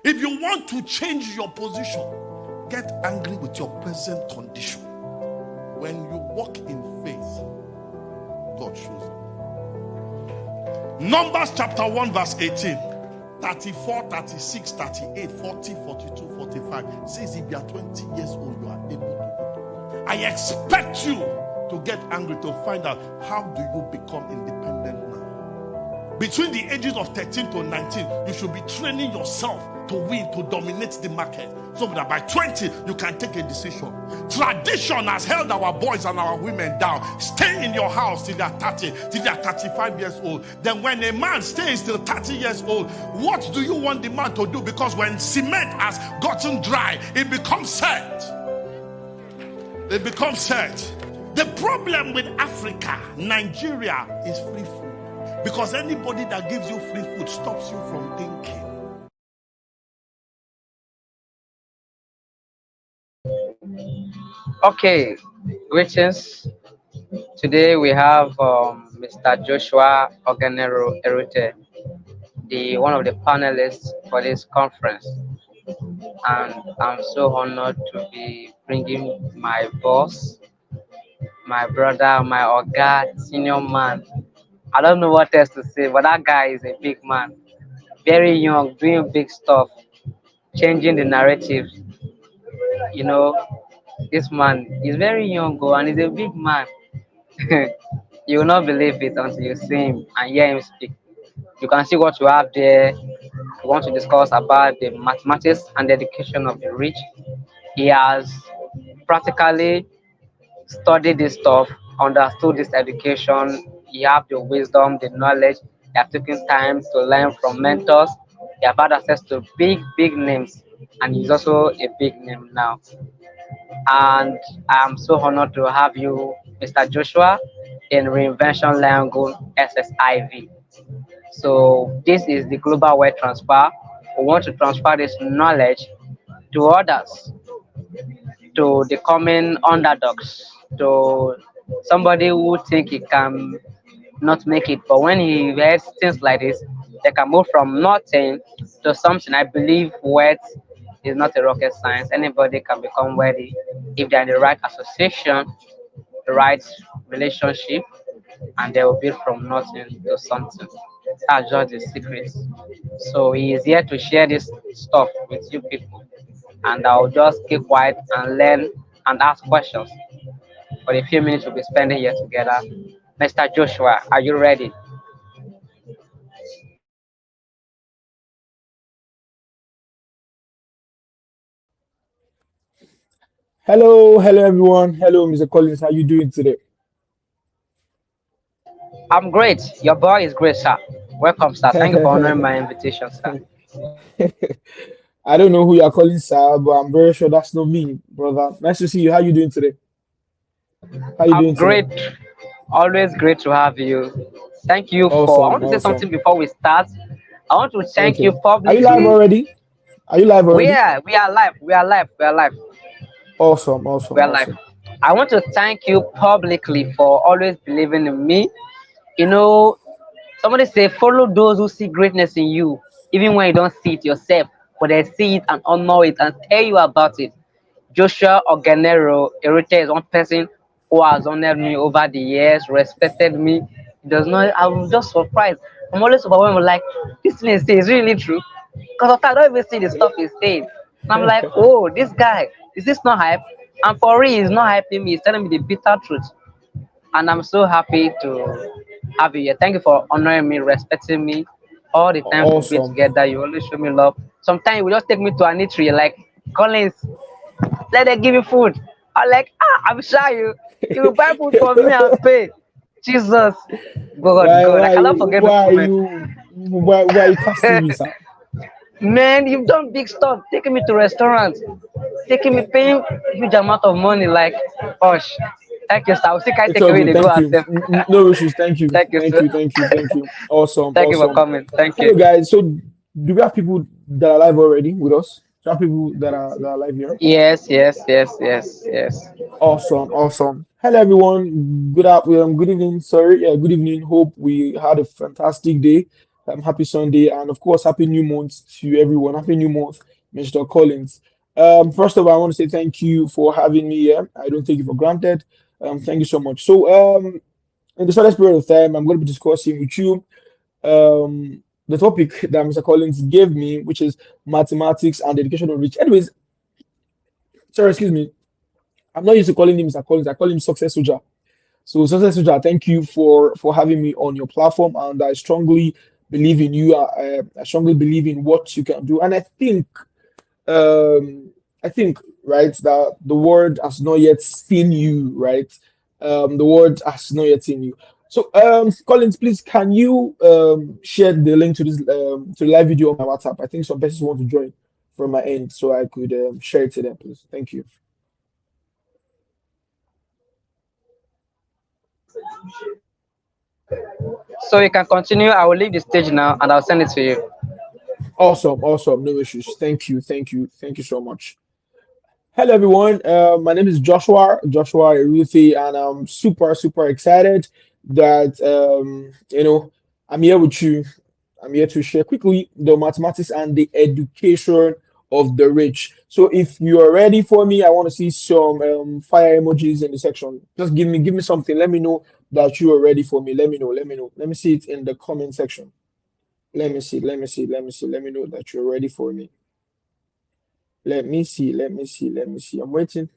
If you want to change your position, get angry with your present condition. When you walk in faith, God shows up. Numbers chapter 1 verse 18, 34, 36, 38, 40, 42, 45 says if you are 20 years old, you are able to go to work. I expect you to get angry to find out how do you become independent now. Between the ages of 13 to 19, you should be training yourself to win, to dominate the market, so that by 20 you can take a decision. Tradition has held our boys and our women down. Stay in your house till they are 30, till they are 35 years old. Then when a man stays till 30 years old, what do you want the man to do? Because when cement has gotten dry, it becomes set. It becomes set. The problem with Africa, Nigeria, is free food. Because anybody that gives you free food stops you from thinking. Okay, greetings. Today we have Mr. Joshua Ogenero Erute, the one of the panelists for this conference, and I'm so honored to be bringing my boss, my brother, my oga, senior man. I don't know what else to say, but that guy is a big man, very young, doing big stuff, changing the narrative. You know, this man is very young, and he's a big man. You will not believe it until you see him and hear him speak. You can see what you have there. We want to discuss about the mathematics and the education of the rich. He has practically studied this stuff, understood this education. He have the wisdom, the knowledge. He have taken time to learn from mentors. He have had access to big, big names, and he's also a big name now. And I'm so honored to have you, Mr. Joshua, in Reinvention Langoon SSIV. So this is the global wealth transfer. We want to transfer this knowledge to others, to the coming underdogs, to somebody who think he can not make it, but when he hears things like this, they can move from nothing to something. I believe wealth is not a rocket science. Anybody can become wealthy if they're in the right association, the right relationship, and they will build from nothing to something. That's just the secret. So he is here to share this stuff with you people, and I'll just keep quiet and learn and ask questions for the few minutes we'll be spending here together. Mr. Joshua, are you ready? Hello everyone. Hello, Mr. Collins. How you doing today? I'm great. Your boy is great, sir. Welcome, sir. Thank you for honoring my invitation, sir. I don't know who you're calling, sir, but I'm very sure that's not me, brother. Nice to see you. How you doing today? How you I'm doing today? great. Always great to have you. Thank you for. I Awesome, want to say awesome. something before we start. I want to thank you Okay. Are you live publicly. already? Are you live already? We are live. We are live. We are live. Awesome, We awesome, are live. awesome. I want to thank you publicly for always believing in me. You know, somebody say follow those who see greatness in you, even when you don't see it yourself, but they see it and honor it and tell you about it. Joshua Ogenero Erute is one person who has honored me over the years, respected me. He does not. I'm just surprised. I'm always overwhelmed. Like this thing he says is really true. Because I don't even see the stuff he says. And I'm like, oh, this guy, is this not hype? And for real, he's not hyping me. He's telling me the bitter truth. And I'm so happy to have you here. Thank you for honoring me, respecting me. All the time we've been Awesome. together, you always show me love. Sometimes you will just take me to an eatery, like Collins, let them give you food. I'm like, I'm shy. You will buy food for me and pay. Jesus, God, Why God, I why cannot forget why this are moment. why are you casting me, sir? Man, you've done big stuff, taking me to restaurants, taking me paying huge amount of money. Like, gosh, thank you, sir. I will still can't It's take all away good. the go Thank you. ourselves. No issues. Thank you. Thank you, Thank sir. you. Thank you. Thank you. Awesome. Thank you for Awesome. coming. Thank you. Hello guys. So do we have people that are live already with us? Do we have people that are live here? Yes, yes, yes, yes, yes. Awesome. Awesome. Hello everyone. Good evening. Sorry. Yeah, good evening. Hope we had a fantastic day. Happy Sunday, and of course, happy new month to everyone. Happy new month, Mr. Collins. First of all, I want to say thank you for having me here. I don't take it for granted. Thank you so much. In the shortest period of time, I'm going to be discussing with you the topic that Mr. Collins gave me, which is mathematics and education of rich. Anyways, sorry, excuse me. I'm not used to calling him Mr. Collins. I call him Success Soldier. So, Success Soldier, thank you for having me on your platform, and I strongly believe in you. I strongly believe in what you can do, and um, I think right that the world has not yet seen you, right? The world has not yet seen you. So, Collins, please, can you share the link to this to the live video on my WhatsApp? I think some persons want to join from my end, so I could share it to them, please. Thank you. So you can continue. I will leave the stage now and I'll send it to you. Awesome, awesome, no issues. Thank you, thank you, thank you so much. Hello, everyone. My name is Joshua Erute, and I'm super excited that I'm here with you. I'm here to share quickly the mathematics and the education of the rich. So, if you are ready for me, I want to see some fire emojis in the section. Just give me something. Let me know that you are ready for me. Let me know. Let me know. Let me see it in the comment section. Let me see. Let me see. Let me see. Let me know that you're ready for me. Let me see. Let me see. Let me see. I'm waiting.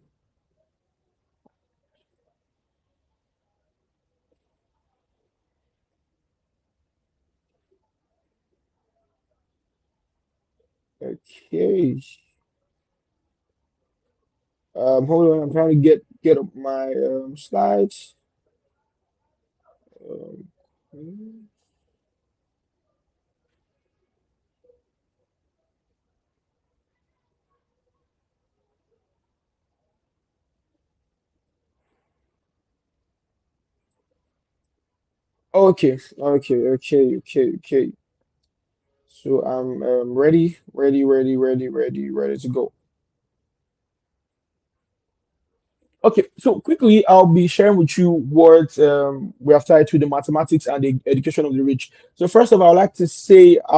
Okay. Hold on. I'm trying to get up my slides. Um, okay. Okay. So I'm ready to go. Okay. So quickly, I'll be sharing with you what we have tied to the mathematics and the education of the rich. So first of all, I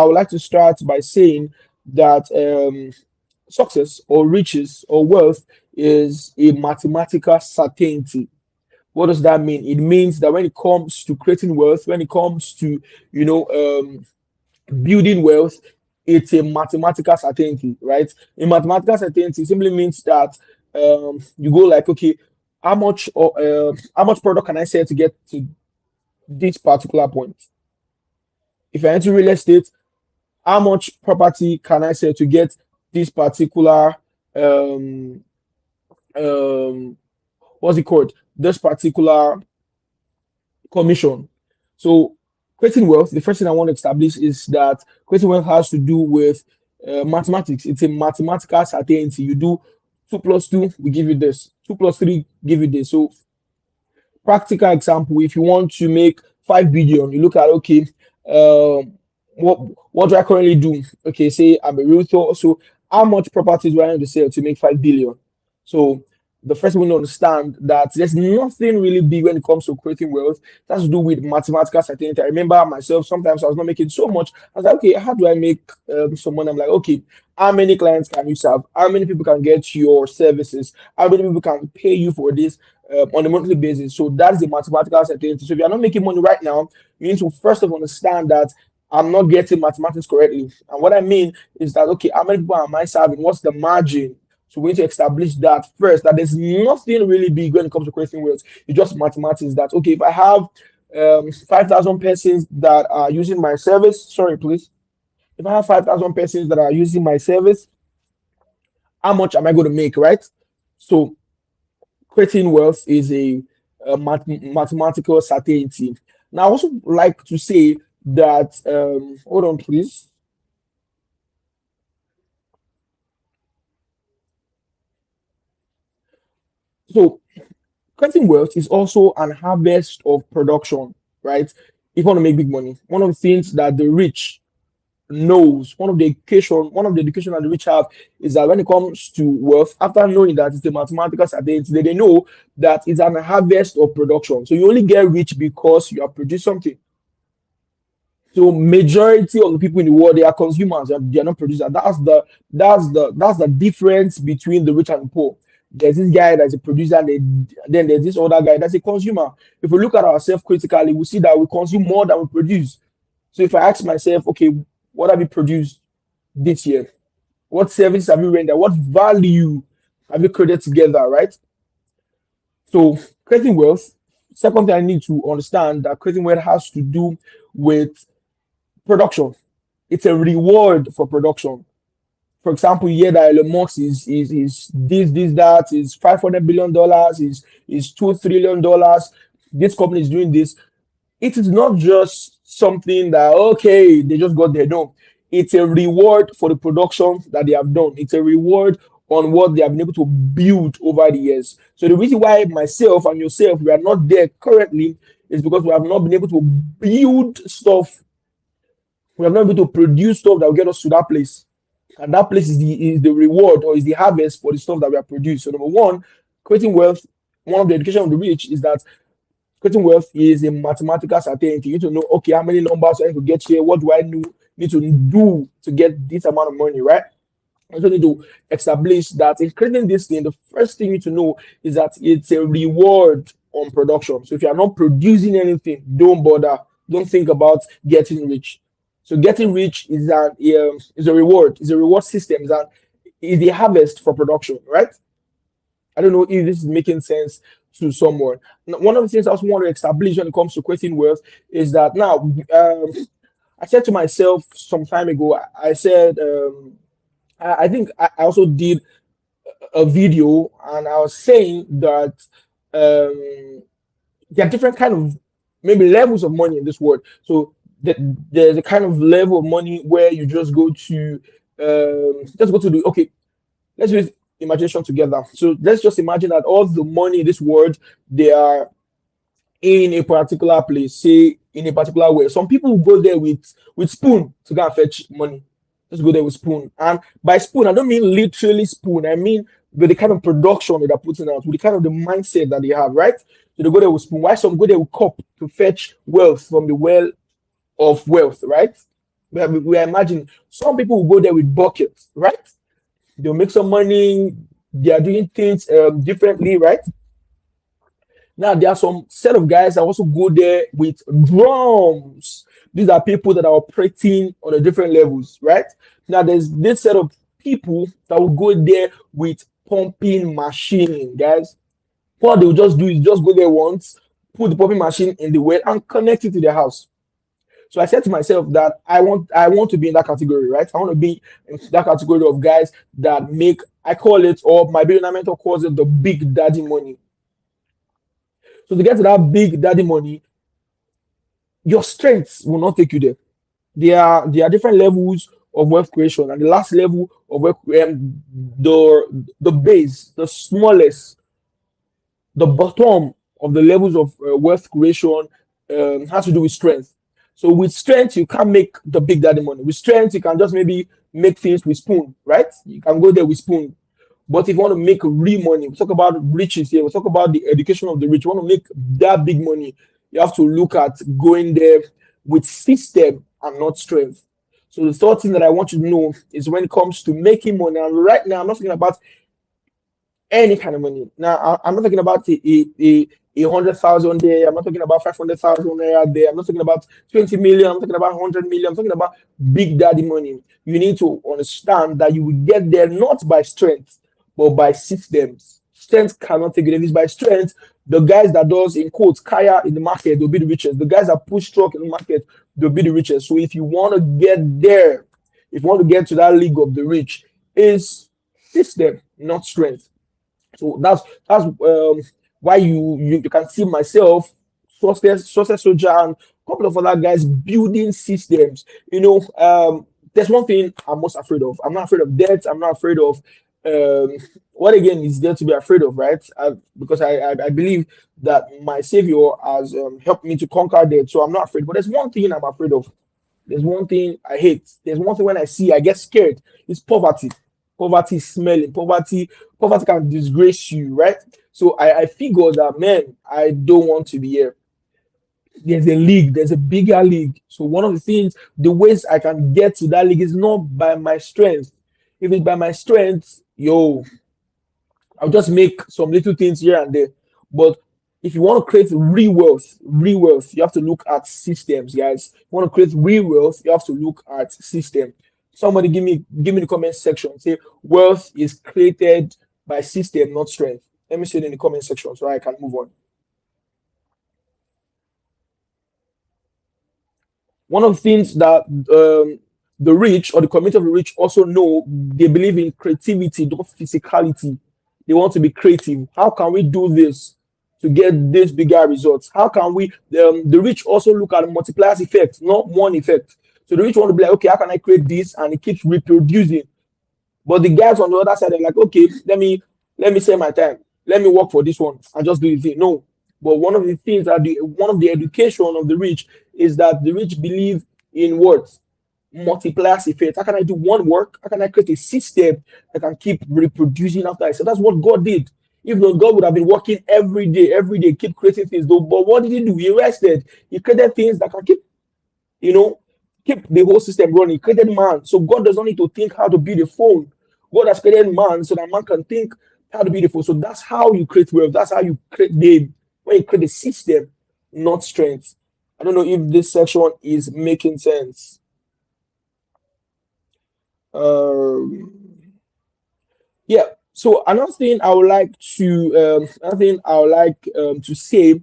would like to start by saying that success or riches or wealth is a mathematical certainty. What does that mean? It means that when it comes to creating wealth, when it comes to you know um, building wealth, it's a mathematical certainty, right? A mathematical certainty simply means that you go like, okay, how much product can I sell to get to this particular point? If I enter real estate, how much property can I sell to get this particular um, um, what's it called? This particular commission. So creating wealth, the first thing I want to establish is that creating wealth has to do with mathematics. It's a mathematical certainty. You do two plus two, we give you this. Two plus three, give you this. So practical example, if you want to make 5 billion, you look at, okay, um what what do I currently do? Okay, say I'm a realtor, so how much properties do I need to sell to make 5 billion? So the first one to understand that there's nothing really big when it comes to creating wealth. It has to do with mathematical certainty. I remember myself, sometimes I was not making so much. I was like, okay, how do I make some money? I'm like, okay, how many clients can you serve? How many people can get your services? How many people can pay you for this on a monthly basis? So that's the mathematical certainty. So if you're not making money right now, you need to first of all understand that I'm not getting mathematics correctly. And what I mean is that, okay, how many people am I serving? What's the margin? So we need to establish that first, that there's nothing really big when it comes to creating wealth. It's just mathematics that, okay, if I have 5,000 persons that are using my service, sorry, please. If I have 5,000 persons that are using my service, how much am I going to make, right? So creating wealth is a mathematical certainty. Now, I also like to say that, hold on, please. So creating wealth is also an harvest of production, right? If you want to make big money, one of the things that the rich knows, one of the education that the rich have is that when it comes to wealth, after knowing that it's a mathematical certainty, they know that it's an harvest of production. So you only get rich because you have produced something. So majority of the people in the world, they are consumers, they are not producers. That's the difference between the rich and the poor. There's this guy that's a producer, and then there's this other guy that's a consumer. If we look at ourselves critically, we see that we consume more than we produce. So if I ask myself, okay, what have you produced this year? What service have you rendered? What value have you created together, right? So creating wealth, second thing I need to understand that creating wealth has to do with production. It's a reward for production. For example, you hear that Elon Musk is this that is $500 billion, is $2 trillion. This company is doing this. It is not just something that okay, they just got there. No, it's a reward for the production that they have done. It's a reward on what they have been able to build over the years. So the reason why myself and yourself we are not there currently is because we have not been able to build stuff. We have not been able to produce stuff that will get us to that place. And that place is the reward or is the harvest for the stuff that we have produced. So number one, creating wealth, one of the education of the rich is that creating wealth is a mathematical certainty. You need to know, okay, how many numbers I need to get here? What do I need to do to get this amount of money, right? I also need to establish that in creating this thing, the first thing you need to know is that it's a reward on production. So if you are not producing anything, don't bother. Don't think about getting rich. So getting rich is a reward. It's a reward system. Is the harvest for production, right? I don't know if this is making sense to someone. One of the things I also want to establish when it comes to creating wealth is that now I said to myself some time ago, I said I think I also did a video and I was saying that there are different kind of maybe levels of money in this world. So there's a kind of level of money where you just go to the okay. Let's use imagination together. So let's just imagine that all the money in this world they are in a particular place, say in a particular way. Some people will go there with spoon to go and fetch money. Just go there with spoon. And by spoon, I don't mean literally spoon. I mean with the kind of production that they're putting out, with the kind of the mindset that they have, right? So they go there with spoon. Why some go there with cup to fetch wealth from the well of wealth, right? We are imagining some people will go there with buckets, right? They'll make some money. They are doing things differently, right? Now there are some set of guys that also go there with drums. These are people that are operating on a different levels, right? Now there's this set of people that will go there with pumping machine, guys. What they'll just do is just go there once, put the pumping machine in the well and connect it to their house. So I said to myself that I want to be in that category, right? I want to be in that category of guys that make I call it or my billionaire mentor calls it the big daddy money. So to get to that big daddy money, your strengths will not take you there. There are different levels of wealth creation, and the last level of wealth, the base, the smallest, the bottom of the levels of wealth creation has to do with strength. So with strength, you can't make the big daddy money. With strength, you can just maybe make things with spoon, right? You can go there with spoon. But if you want to make real money, we talk about riches here. We talk about the education of the rich. You want to make that big money, you have to look at going there with system and not strength. So the third thing that I want you to know is when it comes to making money, and right now I'm not talking about any kind of money. Now, I'm not talking about a 100,000 there. I'm not talking about 500,000 there. I'm not talking about 20 million. I'm talking about 100 million. I'm talking about big daddy money. You need to understand that you will get there not by strength, but by systems. Strength cannot take it. If it's by strength, the guys that does in quotes kaya in the market, they'll be the richest. The guys that push truck in the market, they'll be the richest. So if you want to get there, if you want to get to that league of the rich, is system, not strength. So that's why you can see myself, success soldier, and a couple of other guys building systems. There's one thing I'm most afraid of. I'm not afraid of death. I'm not afraid of what again is there to be afraid of, right? Because I believe that my savior has helped me to conquer death, so I'm not afraid. But there's one thing I'm afraid of. There's one thing I hate. There's one thing when I see I get scared. It's poverty. Poverty is smelling. Poverty can disgrace you, right? So I figure that man, I don't want to be here. There's a league, there's a bigger league. So one of the things, the ways I can get to that league is not by my strength. If it's by my strength, yo, I'll just make some little things here and there. But if you want to create real wealth, you have to look at systems, guys. If you want to create real wealth, you have to look at system. Somebody give me the comment section. Say wealth is created by system, not strength. Let me see it in the comment section so I can move on. One of the things that the rich or the community of the rich also know, they believe in creativity, not physicality. They want to be creative. How can we do this to get these bigger results? How can we? The rich also look at the multipliers effect, not one effect. So the rich want to be like, okay, how can I create this? And it keeps reproducing. But the guys on the other side are like, okay, let me save my time. Let me work for this one and just do the thing. No. But one of the things that one of the education of the rich is that the rich believe in what? Multipliers effect. How can I do one work? How can I create a system that can keep reproducing after I said that's what God did. If not, God would have been working every day, keep creating things. Though, but what did he do? He rested. He created things that can keep, you know, keep the whole system running. He created man. So God does not need to think how to build a phone. God has created man so that man can think how to build a phone. So that's how you create wealth. That's how you create name. When you create a system, not strength. I don't know if this section is making sense. Um, yeah. So another thing I would like to say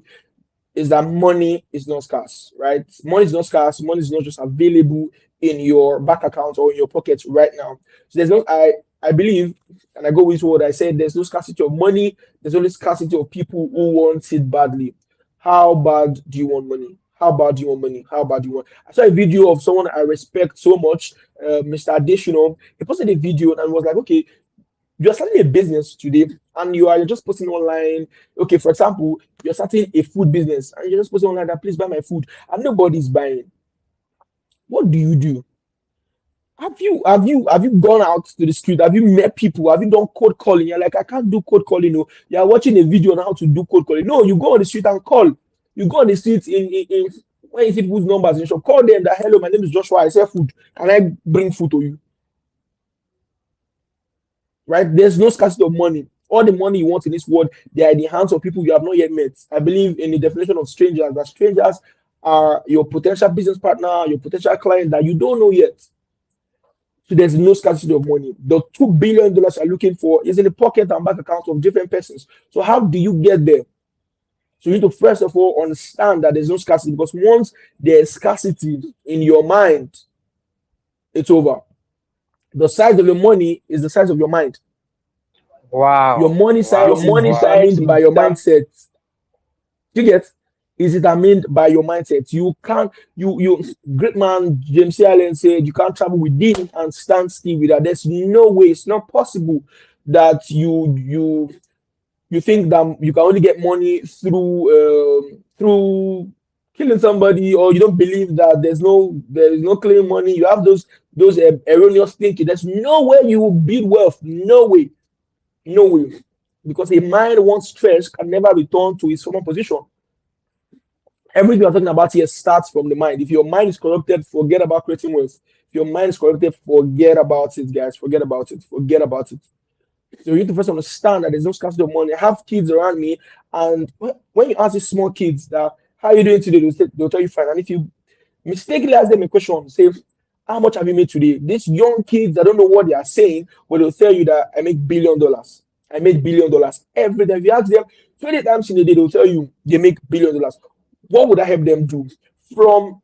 is that money is not scarce, right? Money is not scarce. Money is not just available in your bank account or in your pocket right now. So there's no, I believe, and I go with what I said. There's no scarcity of money. There's only scarcity of people who want it badly. How bad do you want money? How bad do you want money? How bad do you want? I saw a video of someone I respect so much, Mr. Additional. He posted a video and was like, okay, you're starting a business today and you're just posting online. Okay, for example, you're starting a food business and you're just posting online that please buy my food and nobody's buying. What do you do? Have you gone out to the street? Have you met people? Have you done cold calling? You're like, I can't do cold calling. No, you're watching a video on how to do cold calling. No, you go on the street and call. You go on the street in when you see people's numbers, you should call them that hello, my name is Joshua, I sell food. Can I bring food to you? Right? There's no scarcity of money. All the money you want in this world, they are in the hands of people you have not yet met. I believe in the definition of strangers, that strangers are your potential business partner, your potential client that you don't know yet. So there's no scarcity of money. The $2 billion you're looking for is in the pocket and bank accounts of different persons. So how do you get there? So you need to first of all understand that there's no scarcity, because once there's scarcity in your mind, it's over. The size of your money is the size of your mind. Your Wow. money Wow. size is determined by your mindset. You get, is determined by your mindset. You can't, you great man James C. Allen said you can't travel within and stand still with that. There's no way, it's not possible that you think that you can only get money through killing somebody, or you don't believe that there is no clean money. You have those erroneous thinking. There's no way you will build wealth. No way. No way. Because a mind once stressed can never return to its former position. Everything we're talking about here starts from the mind. If your mind is corrupted, forget about creating wealth. If your mind is corrupted, forget about it, guys. Forget about it. Forget about it. So you need to first understand that there's no scarcity of money. I have kids around me, and when you ask these small kids that how are you doing today, they'll tell you fine. And if you mistakenly ask them a question, say, how much have you made today? These young kids, I don't know what they are saying, but they'll tell you that I make $1 billion. I make $1 billion every time. If you ask them 20 times in a day, they'll tell you they make $1 billion. What would I help them do? From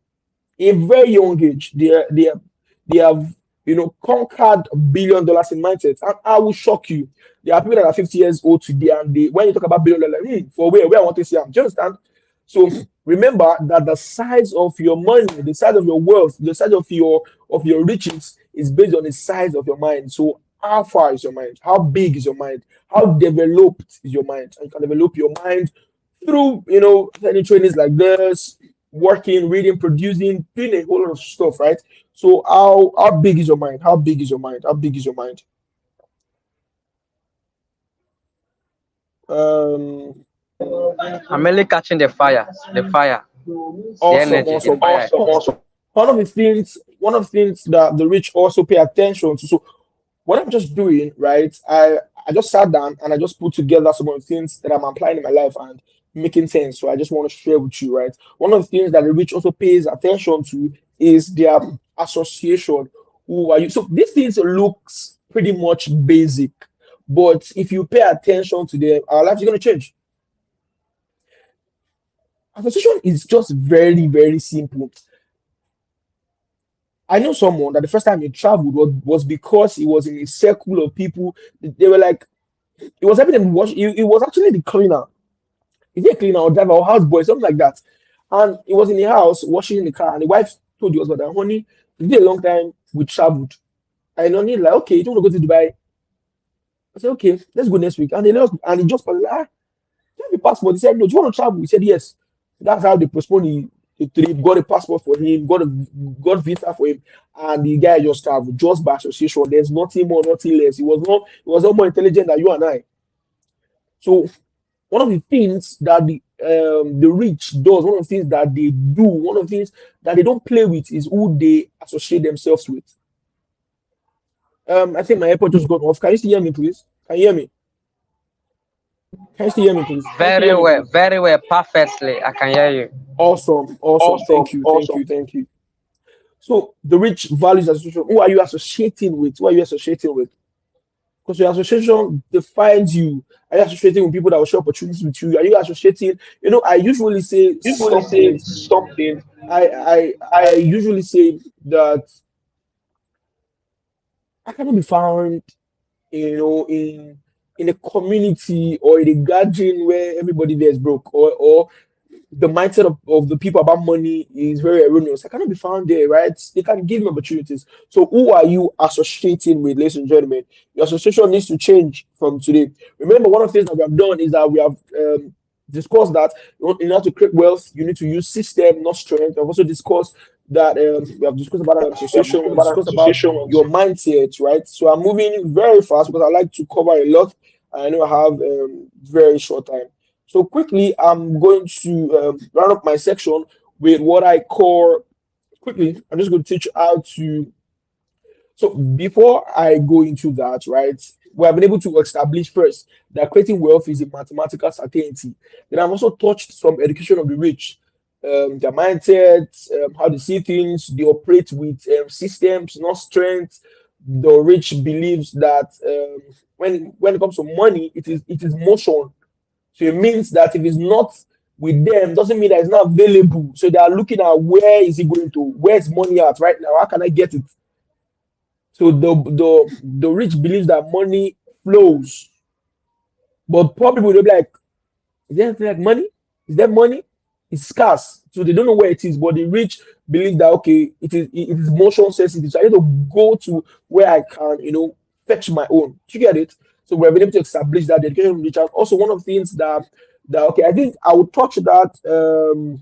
a very young age, they have conquered $1 billion in mindset. And I will shock you. There are people that are 50 years old today, and when you talk about billion, they're like, for where I want to see them. Do you understand? So remember that the size of your money, the size of your wealth, the size of your riches is based on the size of your mind. So how far is your mind? How big is your mind? How developed is your mind? And you can develop your mind through any trainings like this, working, reading, producing, doing a whole lot of stuff, right? So how big is your mind? How big is your mind? How big is your mind? Um, I'm only catching the fire. The fire. The Awesome, energy, the awesome. fire. One of the things that the rich also pay attention to. So what I'm just doing, right? I just sat down and I just put together some of the things that I'm applying in my life and making sense. So I just want to share with you, right? One of the things that the rich also pays attention to is their association. Who are you? So these things looks pretty much basic, but if you pay attention to them, our lives are going to change. Association is just very, very simple. I know someone that the first time he traveled was because he was in a circle of people. They were like, it was helping them wash. He was actually the cleaner. Is he a cleaner or driver or houseboy, something like that? And he was in the house washing the car, and the wife told the husband that, honey, it's been a long time we traveled. And honey, like, okay, you don't want to go to Dubai. I said, okay, let's go next week. And they let us, and he just was like, do you have a passport? He said, no, do you want to travel? He said, yes. That's how they postponed the trip, got a passport for him, got visa for him, and the guy just traveled just by association. There's nothing more, nothing less. He was not more intelligent than you and I. So one of the things that the rich does, one of the things that they do, one of the things that they don't play with is who they associate themselves with. I think my airport just got off. Can you still hear me, please? Can you hear me? Can you still hear me, please? Very well, perfectly. I can hear you. Awesome, awesome. Thank you, thank you, thank you. So the rich values association. Who are you associating with? Who are you associating with? Because your association defines you. Are you associating with people that will share opportunities with you? Are you associating? I usually say something. I usually say that I cannot be found, in a community or in a gathering where everybody there is broke, or the mindset of the people about money is very erroneous. I cannot be found there, right? They can give me opportunities. So who are you associating with, ladies and gentlemen? Your association needs to change from today. Remember, one of the things that we have done is that we have discussed that in order to create wealth, you need to use system, not strength. I've also discussed that we have discussed about an association, we discussed about your mindset, right? So I'm moving very fast because I like to cover a lot. I know I have very short time. So quickly, I'm going to round up my section with what I call quickly. I'm just going to teach you how to. So before I go into that, right, we have been able to establish first that creating wealth is a mathematical certainty. Then I've also touched some education of the rich, their mindset, how they see things, they operate with systems, not strength. The rich believes that when it comes to money, it is motion. So it means that if it's not with them, doesn't mean that it's not available. So they are looking at where is it going to, where's money at right now? How can I get it? So the rich believes that money flows, but poor people they'll be like, is there anything like money? Is there money? It's scarce. So they don't know where it is, but the rich believe that okay, it is motion sensitive. So I need to go to where I can, fetch my own. Do you get it? So we've been able to establish that the education of the child. Also, one of the things that okay, I think I will touch that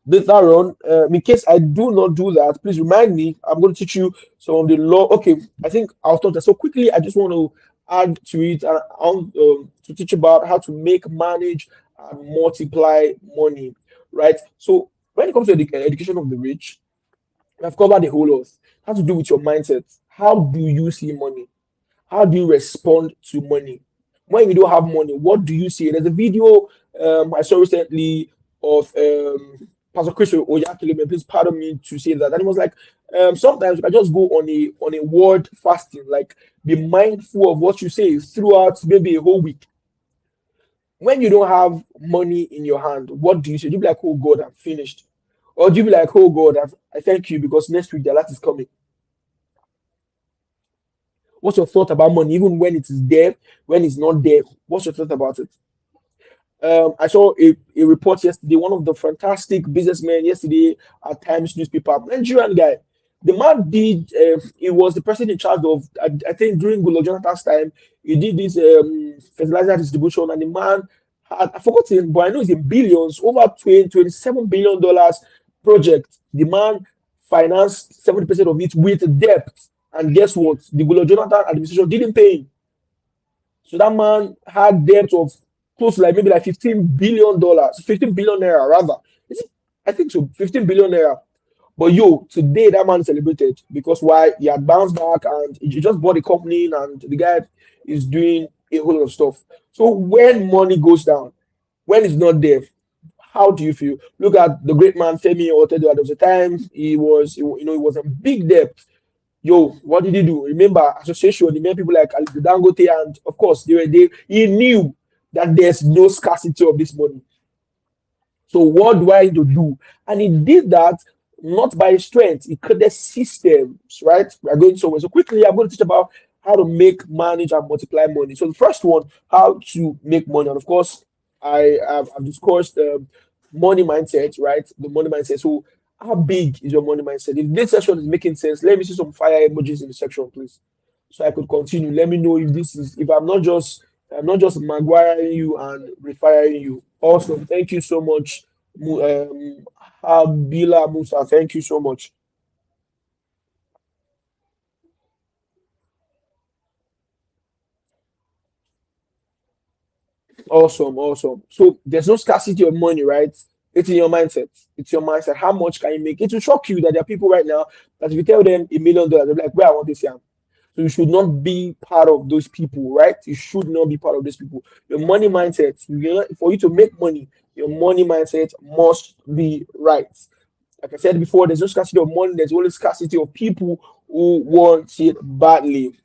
later on. In case I do not do that, please remind me. I'm going to teach you some of the law. Okay, I think I'll touch that. So quickly, I just want to add to it and to teach about how to make, manage, and multiply money. Right. So when it comes to the education of the rich, I've covered the whole lot. How to do with your mindset. How do you see money? How do you respond to money? When you don't have money, what do you see? There's a video I saw recently of Pastor Chris Oyakileme. Please pardon me to say that. And it was like sometimes you can just go on a word fasting, like be mindful of what you say throughout maybe a whole week. When you don't have money in your hand, what do you say? Do you be like, oh God, I'm finished? Or do you be like, oh God, I thank you because next week the light is coming? What's your thought about money, even when it is there, when it's not there? What's your thought about it? I saw a report yesterday. One of the fantastic businessmen yesterday at Times newspaper, Nigerian guy. The man did. He was the person in charge of. I think during Goodluck Jonathan's time, he did this fertilizer distribution, and the man had. I forgot him, but I know it's in billions, over 27 billion dollars project. The man financed 70% of it with debt, and guess what? The Goodluck Jonathan administration didn't pay him. So that man had debt of close to like maybe like $15 billion, 15 billion naira rather. I think so, 15 billion naira. But yo, today that man celebrated because why? He had bounced back and he just bought a company and the guy is doing a whole lot of stuff. So when money goes down, when it's not there, how do you feel? Look at the great man Femi Otedo. There was a time he was a big debt. Yo, what did he do? Remember, association, he made people like Ali Dangote, and of course, he knew that there's no scarcity of this money. So what do I need to do? And he did that not by strength. He created systems, right? We are going somewhere. So quickly, I'm going to teach about how to make, manage, and multiply money. So the first one, how to make money. And of course, I've discussed money mindset, right? The money mindset. So how big is your money mindset? If this section is making sense, let me see some fire emojis in the section, please. So I could continue. Let me know if this is if I'm not just maguiring you and refiring you. Awesome. Thank you so much. Habila Musa. Thank you so much. Awesome, awesome. So there's no scarcity of money, right? It's in your mindset. It's your mindset. How much can you make? It will shock you that there are people right now that if you tell them $1 million, they're like, where I want this yam. So you should not be part of those people, right? You should not be part of those people. Your money mindset, for you to make money, your money mindset must be right. Like I said before, there's no scarcity of money, there's only scarcity of people who want it badly.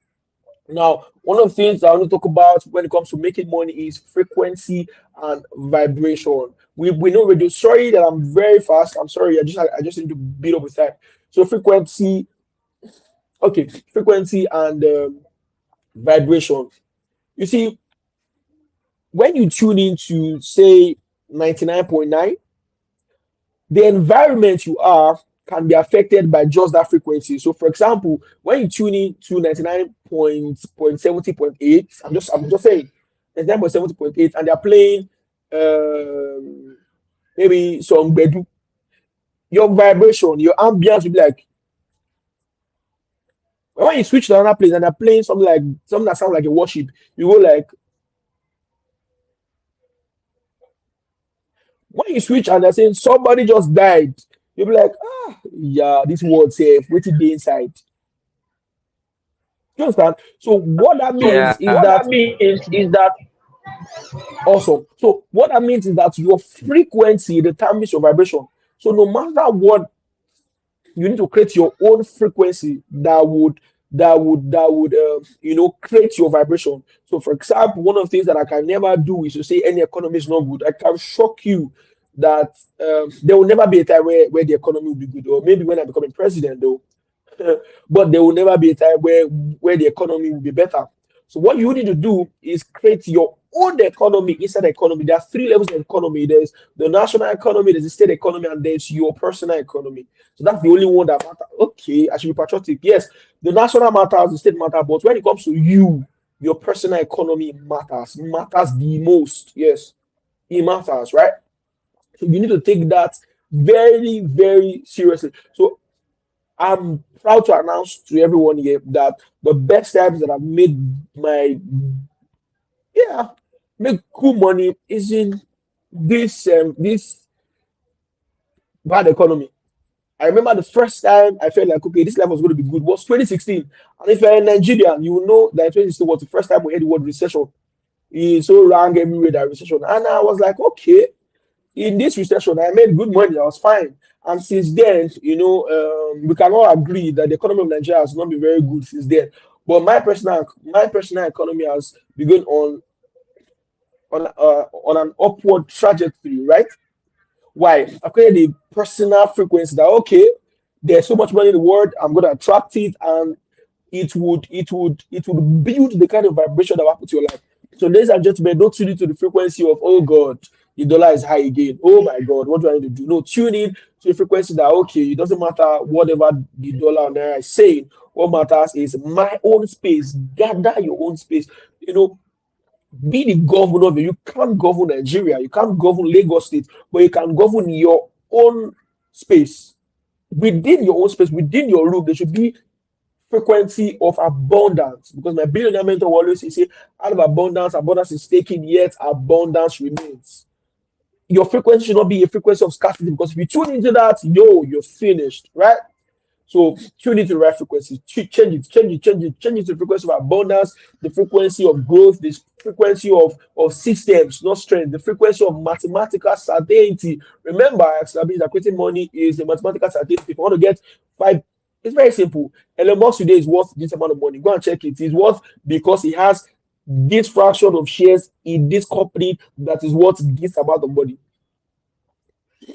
Now, one of the things I want to talk about when it comes to making money is frequency and vibration. We know radio. Sorry that I'm very fast. I'm sorry. I just need to beat up with that. So frequency, okay, frequency and vibration. You see, when you tune into say 99.9, the environment you are can be affected by just that frequency. So, for example, when you tune in to 99.70.8, I'm just saying 99.70.8, and they're playing maybe some bedu, your vibration, your ambience will be like when you switch to another place and they're playing something that sounds like a worship, you go like when you switch and they're saying somebody just died, you'll be like, ah, yeah, this word safe, waiting the inside. You understand? So what that Yeah. means is that awesome. So what that means is that your frequency determines your vibration. So no matter what, you need to create your own frequency that would create your vibration. So for example, one of the things that I can never do is to say any economy is not good. I can shock you that there will never be a time where the economy will be good, or maybe when I become a president though. But there will never be a time where the economy will be better. So what you need to do is create your own economy inside the economy. There are three levels of economy. There's the national economy, there's the state economy, and there's your personal economy. So that's the only one that matters. Okay, I should be patriotic. Yes, the national matters, the state matters, but when it comes to you, your personal economy matters the most. Yes, it matters, right? So you need to take that very, very seriously. So I'm proud to announce to everyone here that the best times that I've made my yeah make cool money is in this bad economy. I remember the first time I felt like okay, this life was going to be good was 2016. And if you're in Nigeria, you will know that 2016 was the first time we had the word recession. It's so rang everywhere that recession. And I was like, okay, in this recession, I made good money. I was fine. And since then, we can all agree that the economy of Nigeria has not been very good since then. But my personal economy has begun on an upward trajectory, right? Why? I've created a personal frequency that okay, there's so much money in the world, I'm gonna attract it, and it would build the kind of vibration that will happen to your life. So ladies and gentlemen, don't tune into the frequency of oh God, the dollar is high again. Oh my God, what do I need to do? No, tune in to the frequency that okay, it doesn't matter whatever the dollar and naira is saying. What matters is my own space. Gather your own space. Be the governor of it. You can't govern Nigeria, you can't govern Lagos State, but you can govern your own space. Within your own space, within your room, there should be frequency of abundance. Because my billionaire mentor always say, out of abundance, abundance is taken, yet abundance remains. Your frequency should not be a frequency of scarcity, because if you tune into that, yo, you're finished, right? So tune into the right frequency, change it to the frequency of abundance, the frequency of growth, the frequency of systems, not strength, the frequency of mathematical certainty. Remember, I established that creating money is a mathematical certainty. If you want to get five, it's very simple. Elon Musk today is worth this amount of money. Go and check it. It's worth because he has this fraction of shares in this company that is worth this amount of money.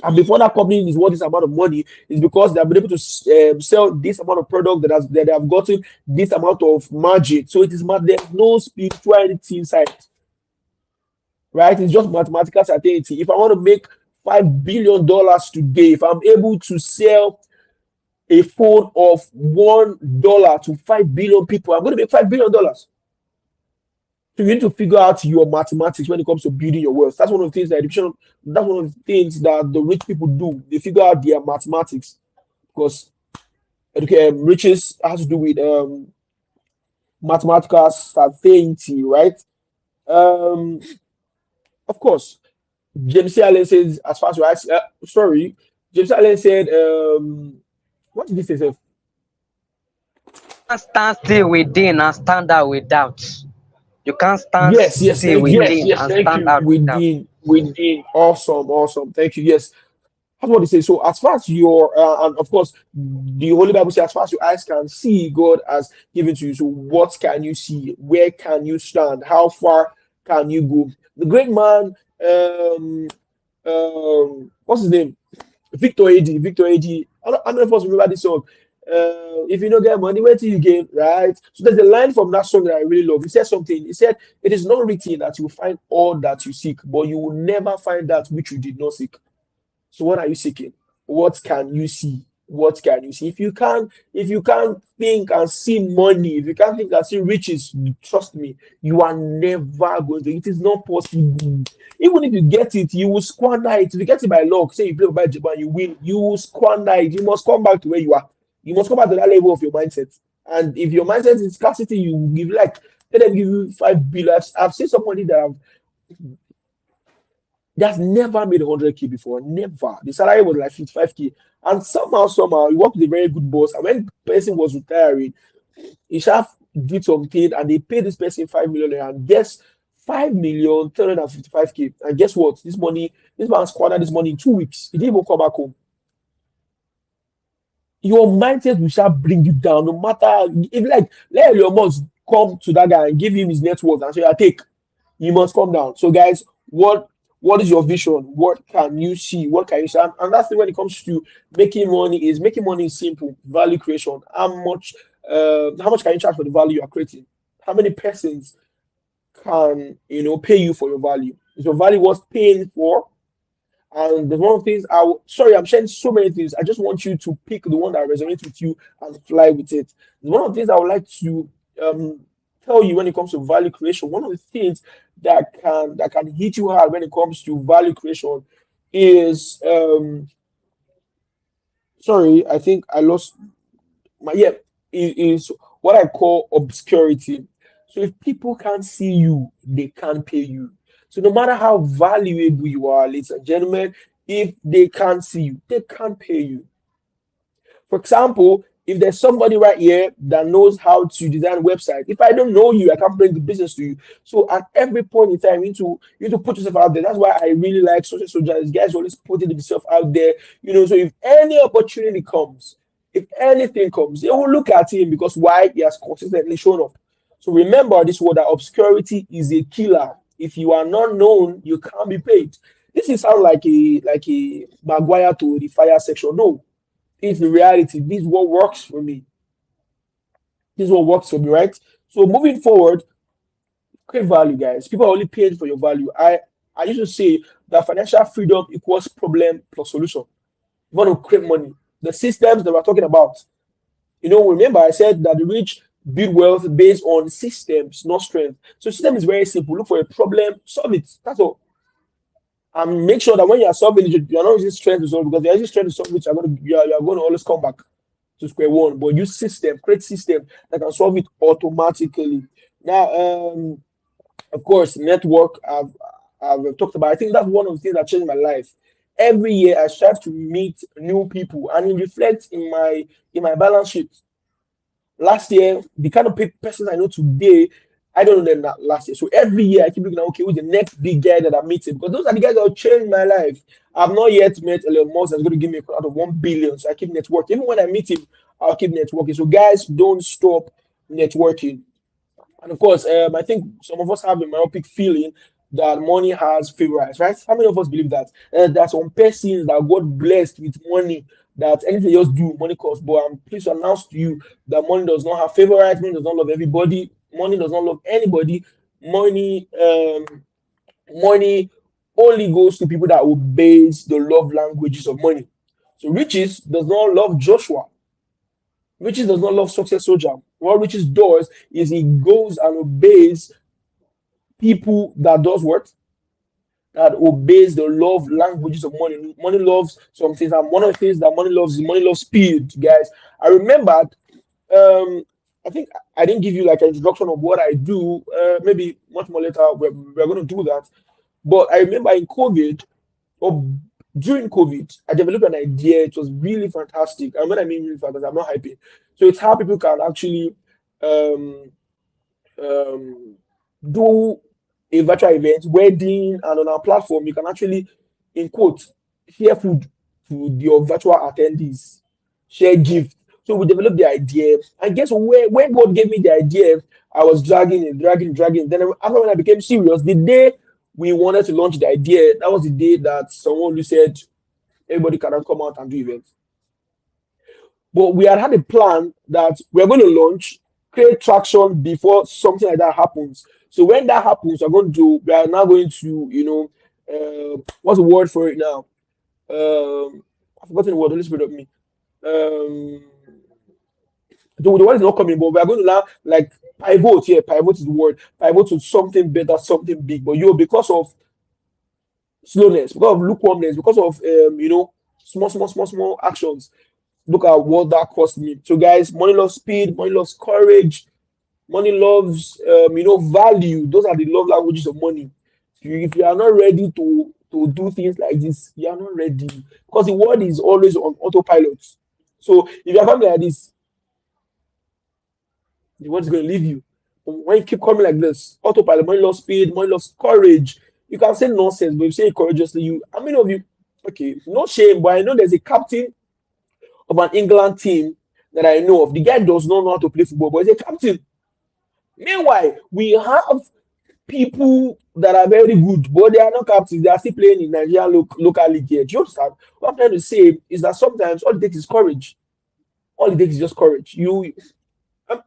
And before that company is worth this amount of money, is because they have been able to sell this amount of product that they have gotten this amount of margin. So it is there's no spirituality inside, right? It's just mathematical certainty. If I want to make $5 billion today, if I'm able to sell a phone of $1 to 5 billion people, I'm going to make $5 billion. So you need to figure out your mathematics when it comes to building your wealth. That's one of the things that education, that's one of the things that the rich people do. They figure out their mathematics, because riches has to do with mathematical certainty, right? Um, of course, James C. Allen says, as far as you ask, sorry, James Allen said, what did he say? Sef? Can't stand still within and stand out without. You can't stand Yes, still thank you. within and Thank stand you. out without. Within. Awesome. Thank you. Yes. That's what they say. So, as far as your, and of course, the Holy Bible says, as far as your eyes can see, God has given to you. So, what can you see? Where can you stand? How far can you go? The great man, what's his name? Victor AD. Victor AD. I don't know if us remember this song. If you don't get money, where till you gain, right? So there's a line from that song that I really love. He said something. He said, "It is not written that you will find all that you seek, but you will never find that which you did not seek." So what are you seeking? What can you see? What can you see? If you can't think and see money, if you can't think and see riches, trust me, you are never going to. It is not possible. Even if you get it, you will squander it. If you get it by luck, say you play by Japan, you win, you will squander it. You must come back to where you are. You must come back to that level of your mindset. And if your mindset is scarcity, you give like let them give you 5 billion. I've seen somebody that have that's never made 100K before. Never. The salary was like 55K. And somehow, he worked with a very good boss. And when the person was retiring, he sharp did something and they paid this person 5 million. And guess 5,355K. And guess what? This man squandered this money in 2 weeks. He didn't even come back home. Your mindset will shall bring you down, no matter if like let your must come to that guy and give him his net worth and say, I take. You must come down. So, guys, what is your vision? What can you see? What can you see? And that's the when it comes to making money is simple. Value creation. How much can you charge for the value you are creating? How many persons can pay you for your value? Is your value worth paying for? And there's one of the things sorry, I'm sharing so many things. I just want you to pick the one that resonates with you and fly with it. One of the things I would like to tell you when it comes to value creation, one of the things that can hit you hard when it comes to value creation is sorry, I think I lost my yeah, is what I call obscurity. So if people can't see you, they can't pay you. So no matter how valuable you are, ladies and gentlemen, if they can't see you, they can't pay you. For example, if there's somebody right here that knows how to design a website, if I don't know you, I can't bring the business to you. So at every point in time, you need to put yourself out there. That's why I really like social soldiers. These guys always putting themselves out there. So if any opportunity comes, if anything comes, they will look at him because why he has consistently shown up. So remember this word that obscurity is a killer. If you are not known, you can't be paid. This is sound like a Maguire to the fire section. No, it's the reality. This is what works for me. This is what works for me, right? So moving forward, create value, guys. People are only paying for your value. I used to say that financial freedom equals problem plus solution. You want to create money. The systems that we're talking about. Remember I said that the rich build wealth based on systems, not strength. So system is very simple. Look for a problem, solve it. That's all. And make sure that when you are solving it, you're not using strength to solve because you're using strength to solve it, you're going to always come back to square one. But use create system that can solve it automatically. Now, of course, network. I've talked about. I think that's one of the things that changed my life. Every year I strive to meet new people, and it reflects in my balance sheet. Last year, the kind of person I know today, I don't know them that last year. So every year I keep looking at, okay, who's the next big guy that I'm meeting? Because those are the guys that will change my life. I've not yet met Elon Musk that's going to give me a cut out of 1 billion. So I keep networking. Even when I meet him, I'll keep networking. So guys, don't stop networking. And of course, I think some of us have a myopic feeling that money has favorites, right? How many of us believe that? There's some persons that got blessed with money that anything they just do, money costs. But I'm pleased to announce to you that money does not have favorites, money does not love everybody, money does not love anybody. Money, money only goes to people that obeys the love languages of money. So riches does not love Joshua. Riches does not love success soldier. What riches does is he goes and obeys people that does what? That obeys the love languages of money. Money loves some things, and one of the things that money loves is money loves speed, guys. I remembered, I think I didn't give you like an introduction of what I do. Maybe much more later, we're going to do that. But I remember in COVID, or during COVID, I developed an idea. It was really fantastic. And when I mean really fantastic, I'm not hyping. So it's how people can actually um, um, do a virtual event, wedding, and on our platform, you can actually, in quote, share food to your virtual attendees, share gift. So we developed the idea, and guess where when God gave me the idea, I was dragging and dragging, dragging. Then after when I became serious, the day we wanted to launch the idea, that was the day that someone who said everybody cannot come out and do events. But we had a plan that we're going to launch, create traction before something like that happens. So when that happens, we are now going to, what's the word for it now? I've forgotten the word. Holy Spirit of me. Um, the word is not coming, but we are going to now like pivot. Yeah, pivot is the word. Pivot to something better, something big. But because of slowness, because of lukewarmness, because of small actions. Look at what that cost me. So, guys, money loves speed, money loves courage, money loves value. Those are the love languages of money. If you are not ready to do things like this, you are not ready because the world is always on autopilot. So if you are coming like this, the world is going to leave you. But when you keep coming like this, autopilot, money loves speed, money loves courage. You can say nonsense, but if you say it courageously, you. How many of you? Okay, no shame, but I know there's a captain of an England team that I know of. The guy does not know how to play football, but he's a captain. Meanwhile, we have people that are very good, but they are not captains. They are still playing in Nigeria local league here. Do you understand? What I'm trying to say is that sometimes all it takes is courage. All it takes is just courage.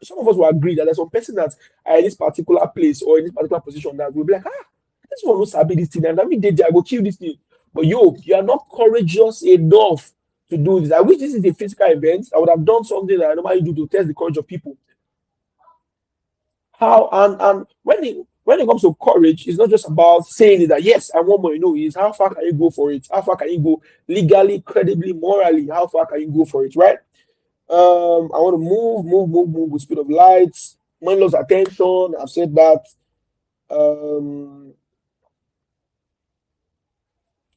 Some of us will agree that there's some person that are in this particular place or in this particular position that will be like, this one knows sabi this thing, and every day I go kill this thing. But you are not courageous enough to do this. I wish this is a physical event. I would have done something that I normally do to test the courage of people. How and when it comes to courage, it's not just about saying it that yes, I want more. It's how far can you go for it? How far can you go legally, credibly, morally? How far can you go for it, right? I want to move with speed of light. Mind loves attention. I've said that. Um,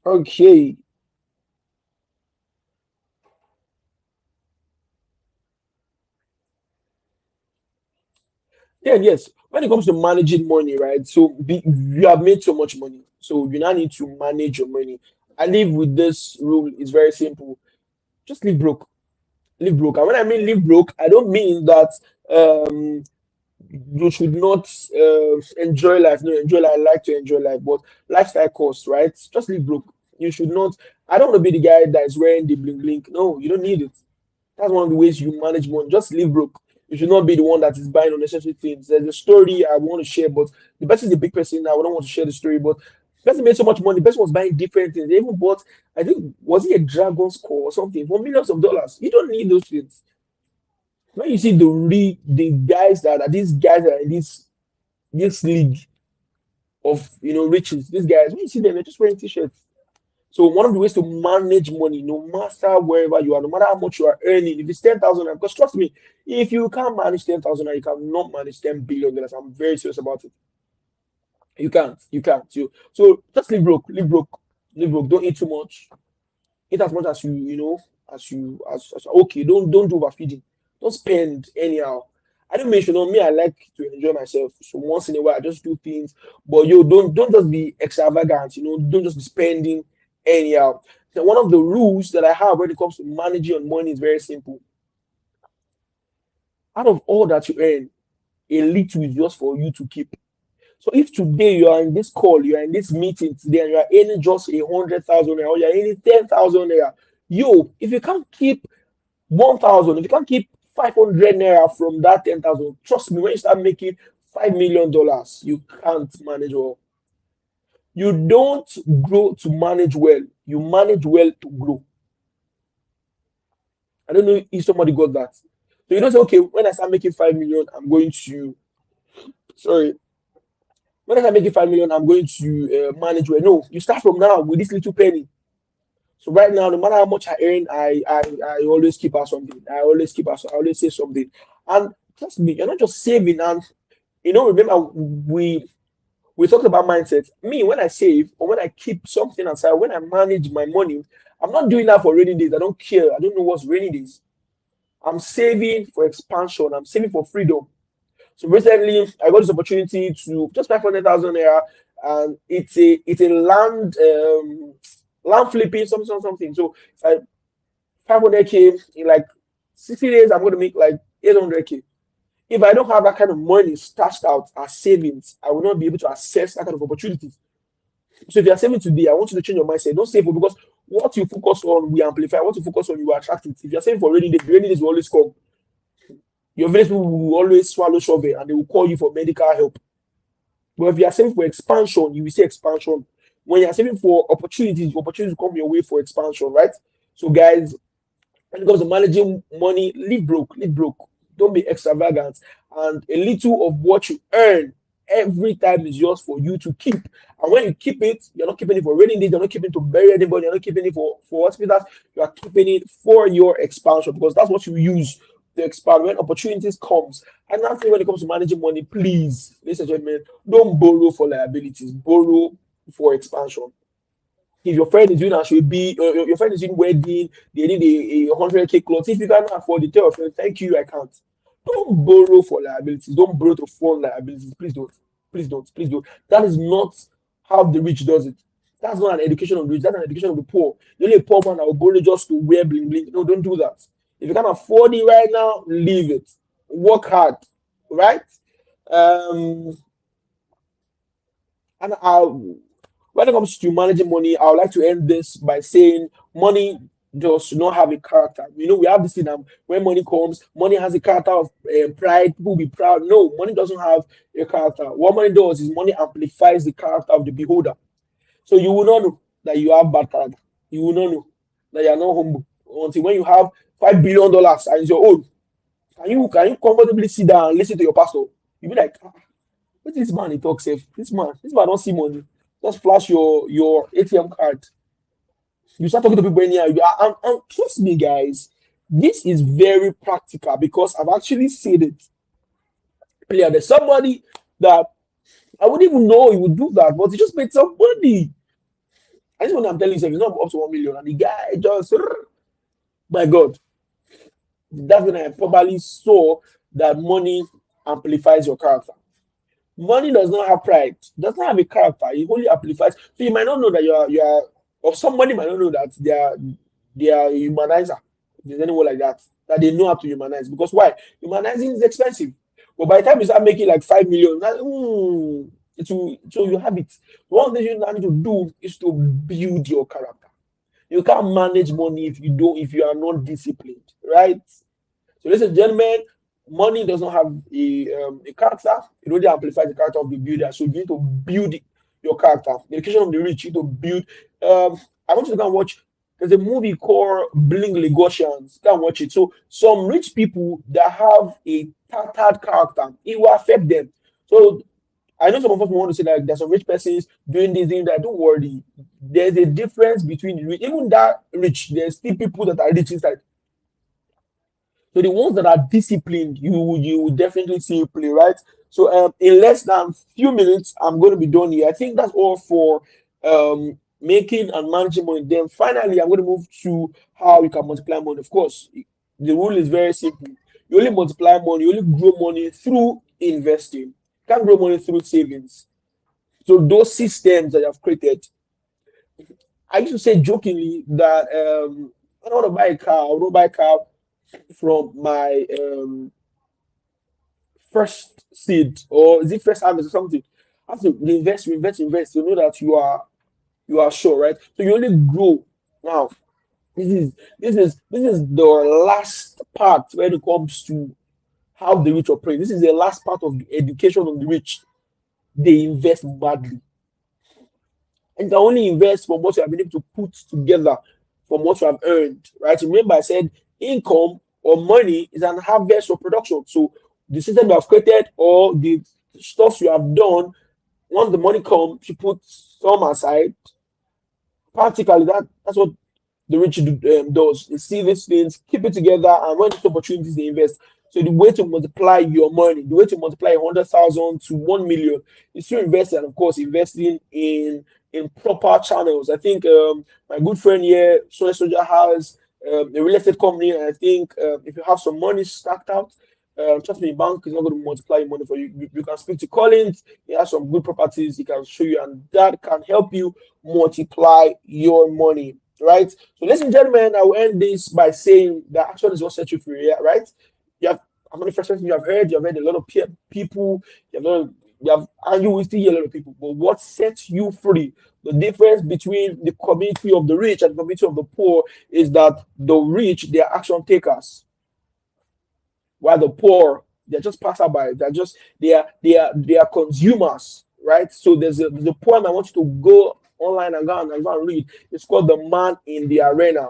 okay. Yeah, yes. When it comes to managing money, right? So you have made so much money, so you now need to manage your money. I live with this rule. It's very simple. Just live broke. Live broke. And when I mean live broke, I don't mean that um you should not enjoy life. No, enjoy life. I like to enjoy life, but lifestyle costs, right? Just live broke. You should not. I don't want to be the guy that is wearing the bling bling. No, you don't need it. That's one of the ways you manage money. Just live broke. You should not be the one that is buying unnecessary things. There's a story I want to share, but the person is a big person now. I don't want to share the story, but the person made so much money. The person was buying different things. They even bought, I think, was it a Dragon's Core or something for millions of dollars? You don't need those things. When you see the guys that are these guys that are in this league of riches, these guys, when you see them, they're just wearing t-shirts. So one of the ways to manage money, no matter wherever you are, no matter how much you are earning, if it's 10,000, because trust me, if you can't manage 10,000, you cannot manage $10 billion. I'm very serious about it. You can't. So just live broke, live broke, live broke. Don't eat too much. Eat as much as as okay. Don't do overfeeding. Don't spend anyhow. I don't mention on me. I like to enjoy myself. So once in a while, I just do things. But don't just be extravagant. Don't just be spending anyhow. So one of the rules that I have when it comes to managing your money is very simple. Out of all that you earn, a little is just for you to keep. So if today you are in this call, you are in this meeting today, and you are earning just 100,000 naira, or you are earning 10,000 naira, if you can't keep 1,000, if you can't keep 500 naira from that 10,000, trust me, when you start making $5 million, you can't manage well. You don't grow to manage well. You manage well to grow. I don't know if somebody got that. So you don't say, okay, when I start making 5 million, I'm going to sorry. When I start making 5 million, I'm going to manage well. No, you start from now with this little penny. So right now, no matter how much I earn, I always keep out something. I always save something. And trust me, you're not just saving. And remember we talked about mindset. Me, when I save or when I keep something aside, when I manage my money, I'm not doing that for rainy days. I don't care. I don't know what's rainy days. I'm saving for expansion. I'm saving for freedom. So recently, I got this opportunity to just 500,000 naira, and it's a land flipping something. So if I 500K in like 60 days, I'm going to make like 800K. If I don't have that kind of money stashed out as savings, I will not be able to access that kind of opportunities. So if you are saving today, I want you to change your mindset. Don't save for because what you focus on, we amplify. What you focus on, you attract it. If you're saving for rainy days will always come. Your village people will always swallow shovel and they will call you for medical help. But if you are saving for expansion, you will see expansion. When you are saving for opportunities come your way for expansion, right? So, guys, when it comes to managing money, live broke, live broke. Don't be extravagant. And a little of what you earn every time is yours for you to keep. And when you keep it, you're not keeping it for rainy days, you're not keeping it to bury anybody, you're not keeping it for hospitals, you are keeping it for your expansion because that's what you use to expand when opportunities comes. And another thing when it comes to managing money, please, ladies and gentlemen, don't borrow for liabilities, borrow for expansion. If your friend is doing a should be your friend is doing wedding, they need a 100K clothes. If you cannot afford it, tell your friend, thank you, I can't. Don't borrow for liabilities. Don't borrow to fund liabilities. Please don't. Please don't. Please don't. That is not how the rich does it. That's not an education of the rich. That's an education of the poor. The only poor man that will borrow just to wear bling bling. No, don't do that. If you can't afford it right now, leave it. Work hard, right? Um, and when it comes to managing money, I would like to end this by saying money does not have a character. We have this thing that when money comes, money has a character of pride. People will be proud. No, money doesn't have a character. What money does is money amplifies the character of the beholder. So you will not know that you have bad character. You will not know that you are not humble until when you have $5 billion and it's your own. Can you comfortably sit down and listen to your pastor? You'll be like, what this man he talks safe? This man don't see money. Just flash your ATM card. You start talking to people anyhow. And trust me, guys, this is very practical because I've actually seen it. Yeah, there's somebody that I wouldn't even know he would do that, but he just made some money. I just want I'm telling you, it's not up to 1 million, and the guy just, my God, that's when I probably saw that money amplifies your character. Money does not have pride, does not have a character. It only amplifies. So you might not know that you are, or somebody might not know that they are a humanizer. If there's anyone like that they know how to humanize. Because why? Humanizing is expensive. But by the time you start making like 5 million, so you have it. One thing you need to do is to build your character. You can't manage money if you are not disciplined, right? So, ladies and gentlemen, money does not have a character. It only amplifies the character of the builder. So, you need to build your character. The education of the rich, you need to build. I want you to go and watch. There's a movie called Bling Lagosians. Go and watch it. So, some rich people that have a tattered character, it will affect them. So, I know some of us want to say like there's some rich persons doing this, doing that. Don't worry. There's a difference between the rich. Even that rich, there's still people that are rich inside. So the ones that are disciplined, you will definitely see you play, right? So in less than few minutes, I'm going to be done here. I think that's all for making and managing money. Then finally, I'm going to move to how you can multiply money. Of course, the rule is very simple. You only multiply money, you only grow money through investing. You can't grow money through savings. So those systems that I've created, I used to say jokingly that I don't want to buy a car. I don't buy a car from my first seed, or is it first harvest or something. I have to invest, invest, invest to know that you are sure, right? So you only grow. Now, this is the last part when it comes to how the rich operate. This is the last part of the education of the rich. They invest badly. And you can only invest from what you have been able to put together from what you have earned, right? Remember, I said income or money is an harvest of production. So the system you have created or the stuff you have done, once the money comes, you put some aside. Practically, that's what the rich does. They see these things, keep it together, and when there's opportunities, they invest. So the way to multiply your money, the way to multiply 100,000 to 1 million is to invest, and of course, investing in proper channels. I think my good friend here, Soldier, has a real estate company, and I think if you have some money stacked out, trust me, bank is not going to multiply your money for you. You can speak to Collins. He has some good properties he can show you, and that can help you multiply your money, right? So, ladies and gentlemen, I will end this by saying that action is what sets you free, yeah, right? You have how many frustrations you have heard a lot of people, and you will still hear a lot of people. But what sets you free? The difference between the community of the rich and the community of the poor is that the rich, they are action takers, while the poor, they're just passerby. They are consumers, right? So there's a poem I want you to go online and go and read. It's called The Man in the Arena.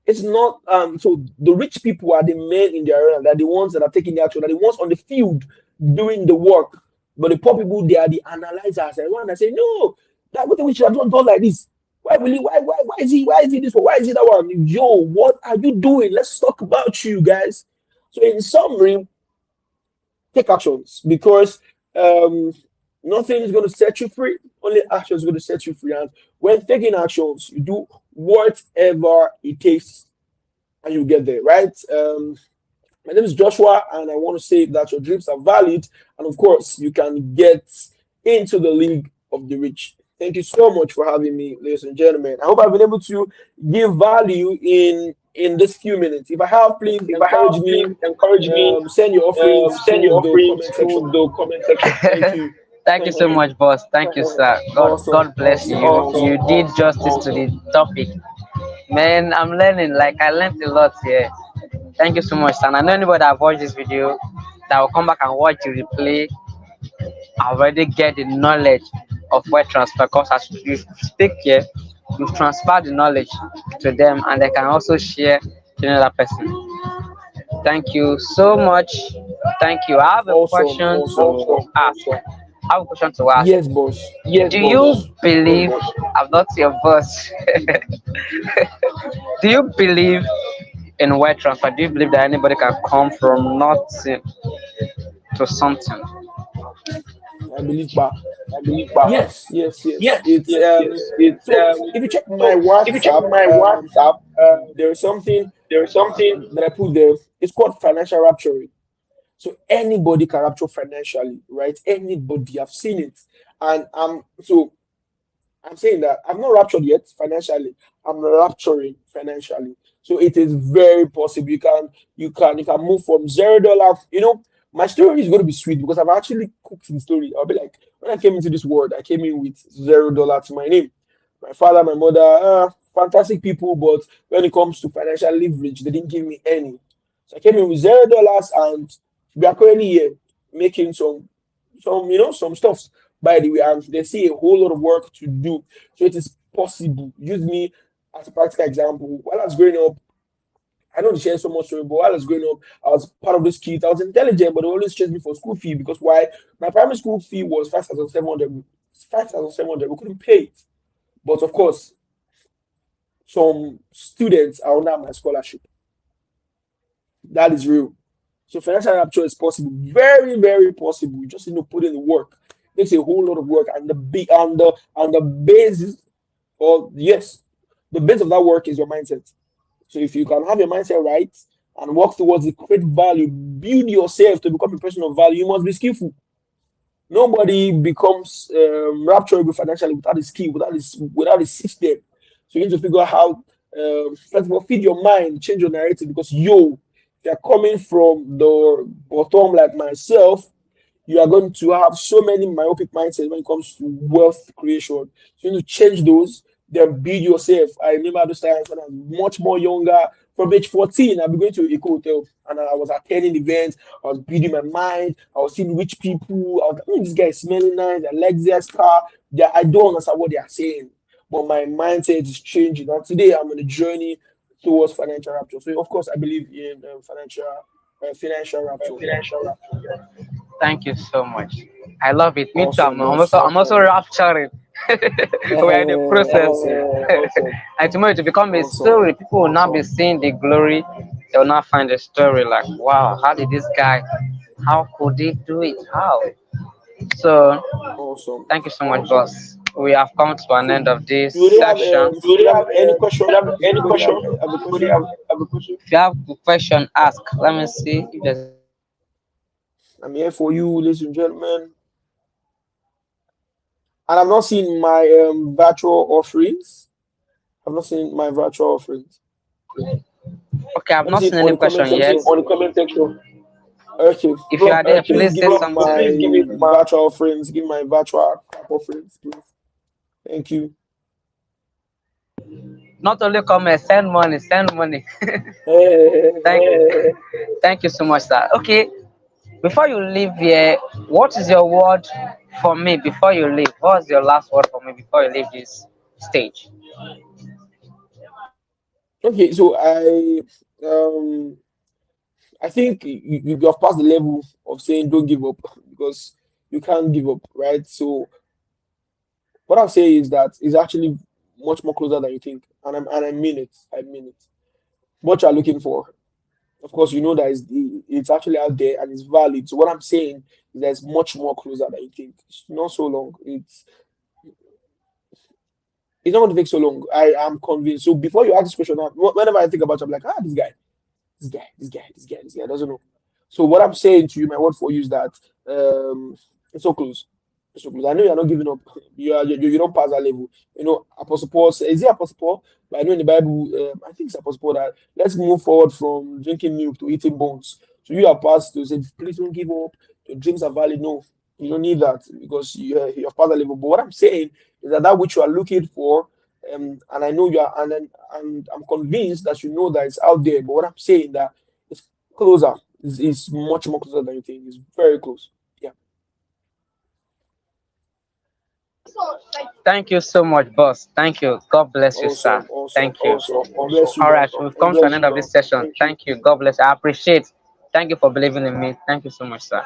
It's not so the rich people are the men in the arena, they're the ones that are taking the action, they're the ones on the field doing the work. But the poor people, they are the analyzers, and one that say, no, that what we should have done like this. Why will he why is he this one? Why is he that one? Yo, what are you doing? Let's talk about you guys. So in summary, take actions because um nothing is going to set you free. Only action is going to set you free. And when taking actions, you do whatever it takes and you get there, right? My name is Joshua, and I want to say that your dreams are valid, and of course, you can get into the league of the rich. Thank you so much for having me, ladies and gentlemen. I hope I've been able to give value in this few minutes. If I have, please If I encourage have, me. please encourage me. Send your offerings Send your through the offerings comment through section. the comment section. Thank you. Thank you Thank so you. much, boss. Thank you, sir. God Awesome. bless you. Awesome. You Awesome. did Awesome. justice to the topic. Man, I'm learning. Like I learned a lot here. Thank you so much, son. I know anybody that watched this video that will come back and watch the replay already get the knowledge of web transfer. Because as you speak here, you've transferred the knowledge to them, and they can also share to another person. Thank you so much. Thank you. I have a Awesome. question Awesome. to ask. I have a question to ask. Yes, boss. Yes, Do you boss. believe? I'm not your boss. Do you believe in wire transfer? Do you believe that anybody can come from nothing to something? I believe, but I believe, but yes, yes, yes. yes, It's yes, yes. It's so if you check my so if you check WhatsApp, my WhatsApp, there is something there is something. that I put there. It's called financial rapturing. So anybody can rapture financially, right? Anybody, I've seen it, and so I'm saying that I'm not raptured yet financially. I'm rapturing financially. So it is very possible. You can move from $0. My story is going to be sweet because I've actually cooked the story. I'll be like, when I came into this world, I came in with $0 to my name. My father, my mother, fantastic people, but when it comes to financial leverage, they didn't give me any. So I came in with $0, and we are currently here making some stuff, by the way, and they see a whole lot of work to do. So it is possible. Use me as a practical example. While I was growing up, I don't share so much story, but while I was growing up, I was part of this kid. I was intelligent, but they always chased me for school fee because why? My primary school fee was 5,700. 5,700. We couldn't pay it. But of course, some students are under my scholarship. That is real. So financial rapture is possible, very, very possible. You just need to put in the work. It takes a whole lot of work, and the big and the basis, or yes, the base of that work is your mindset. So if you can have your mindset right and work towards the create value, build yourself to become a person of value, you must be skillful. Nobody becomes rapturable financially without a skill, without a system. So you need to figure out how, first of all, feed your mind, change your narrative because if you're coming from the bottom like myself, you are going to have so many myopic mindsets when it comes to wealth creation. So you need to change those, then build yourself. I remember those times when I was much more younger. From age 14, I'll be going to a hotel and I was attending events. I was building my mind. I was seeing rich people. I was like, this guy is smelling nice. I like this car. I don't understand what they are saying. But my mindset is changing. And today I'm on a journey towards financial rapture. So, of course, I believe in financial rapture. Yeah. Financial rapture. Thank you so much. I love it. Me too. Awesome, I'm awesome. also rapturing. We're in the process. Awesome. And tomorrow to become a Awesome. story. People will now be seeing the glory. They will now find the story like, wow, how did this guy, how could he do it? How? So Awesome. thank you so much, boss. We have come to an So, end of this do they have section. do they have any Do question? you have any Do they question? have a Do you question? have a question? If you have a question, ask. Let me see if there's any question. I'm here for you, ladies and gentlemen. And I've not seen my virtual offerings. I've not seen my virtual offerings. Okay, I've Let me not see seen on any the comment question yet. section. On the comment section. Okay, If you bro, are there, please please give say me something. my Please give me my virtual offerings. Give my virtual offerings, please. Thank you. Not only comment, send money, send money. Thank, Eh, thank you so much, sir. Okay, before you leave here, what is your word for me before you leave? What's your last word for me before you leave this stage? okay, so um I think you have passed the level of saying don't give up because you can't give up, right? So what I'll say is that it's actually much more closer than you think, and I mean it. I mean it. What you're looking for, of course, you know that it's actually out there and it's valid. So what I'm saying is that it's much more closer than you think. It's not so long. It's not going to take so long. I am convinced. So before you ask this question, whenever I think about it, I'm like, this guy doesn't know. So what I'm saying to you, my word for you is that it's so close. It's so close. I know you're not giving up. You don't pass that level. You know, Apostle Paul says, is it Apostle Paul? But I know in the Bible, I think it's Apostle Paul that let's move forward from drinking milk to eating bones. So you are past to say, please don't give up. Your dreams are valid. No, you don't need that because you're past that level. But what I'm saying is that which you are looking for, and I know you are, and I'm convinced that you know that it's out there. But what I'm saying that it's closer. It's much more closer than you think. It's very close. Yeah. Thank you so much, boss. Thank you. God bless you, sir. Awesome. Awesome. Thank you. Awesome. Bless you, All bro. right, we've God come to an bless end you, of bro. this session. Thank you. Thank you. God bless. I appreciate. Thank you for believing in me. Thank you so much, sir.